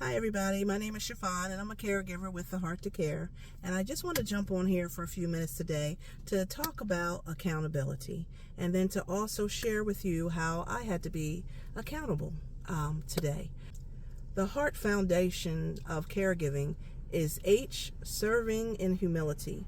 Hi everybody, my name is Chiffon and I'm a caregiver with the Heart to Care, and I just want to jump on here for a few minutes today to talk about accountability and then to also share with you how I had to be accountable today. The Heart Foundation of Caregiving is H, serving in humility,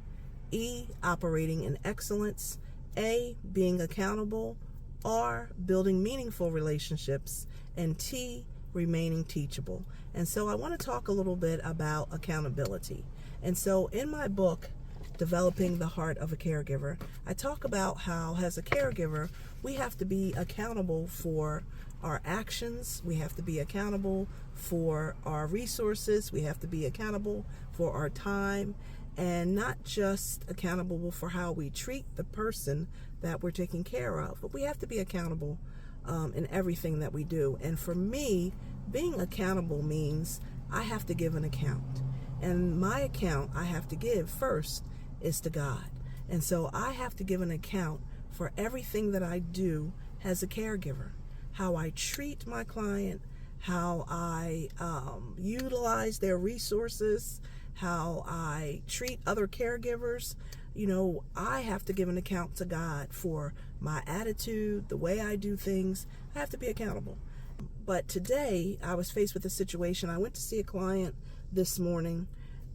E, operating in excellence, A, being accountable, R, building meaningful relationships, and T, remaining teachable. And so I want to talk a little bit about accountability. And so in my book, Developing the Heart of a Caregiver, I talk about how as a caregiver, we have to be accountable for our actions. We have to be accountable for our resources. We have to be accountable for our time, and not just accountable for how we treat the person that we're taking care of, but we have to be accountable in everything that we do. And for me, being accountable means I have to give an account. And my account I have to give first is to God. And so I have to give an account for everything that I do as a caregiver. How I treat my client, how I utilize their resources, how I treat other caregivers. You know, I have to give an account to God for my attitude, the way I do things. I have to be accountable. But today I was faced with a situation. I went to see a client this morning,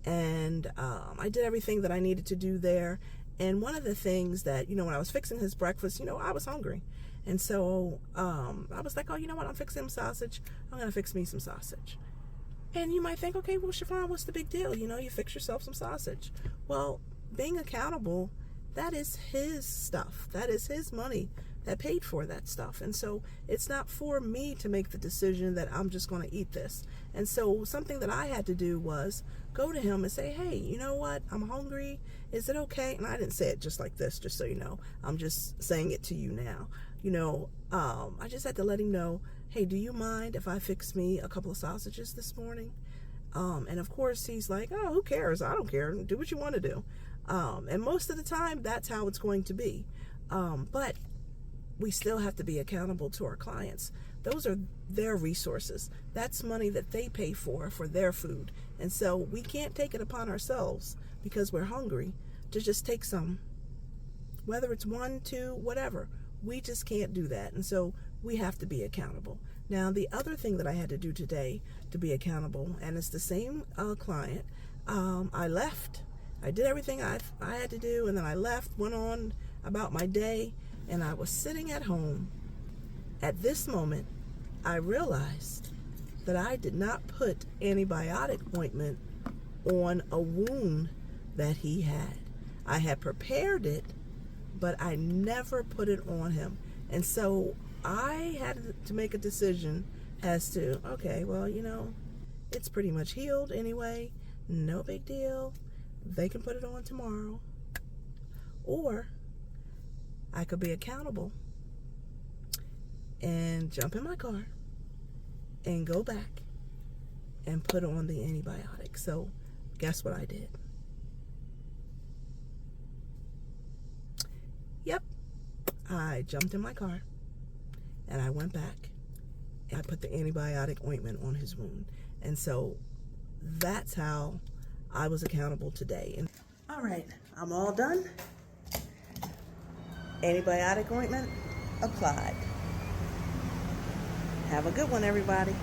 and I did everything that I needed to do there. And one of the things that, when I was fixing his breakfast, I was hungry. And so I was like, oh, you know what? I'm fixing him sausage. I'm going to fix me some sausage. And you might think, okay, well, Chiffon, what's the big deal? You fix yourself some sausage. Well, being accountable, that is his stuff. That is his money that paid for that stuff. And so it's not for me to make the decision that I'm just going to eat this. And so something that I had to do was go to him and say, hey, you know what? I'm hungry. Is it okay? And I didn't say it just like this, just so you know. I'm just saying it to you now. I just had to let him know, hey, do you mind if I fix me a couple of sausages this morning? And of course he's like, oh, who cares? I don't care. Do what you want to do. And most of the time that's how it's going to be. But we still have to be accountable to our clients. Those are their resources. That's money that they pay for their food. And so we can't take it upon ourselves because we're hungry to just take some, whether it's 1, 2, whatever. We just can't do that. And so we have to be accountable. Now, the other thing that I had to do today to be accountable, and it's the same client, I left. I did everything I had to do, and then I left, went on about my day, and I was sitting at home. At this moment, I realized that I did not put antibiotic ointment on a wound that he had. I had prepared it, but I never put it on him. And so I had to make a decision as to, okay, well, it's pretty much healed anyway. No big deal. They can put it on tomorrow. Or I could be accountable and jump in my car and go back and put on the antibiotic. So guess what I did? Yep, I jumped in my car and I went back and I put the antibiotic ointment on his wound. And so that's how I was accountable today. And all right, I'm all done. Antibiotic ointment applied. Have a good one, everybody.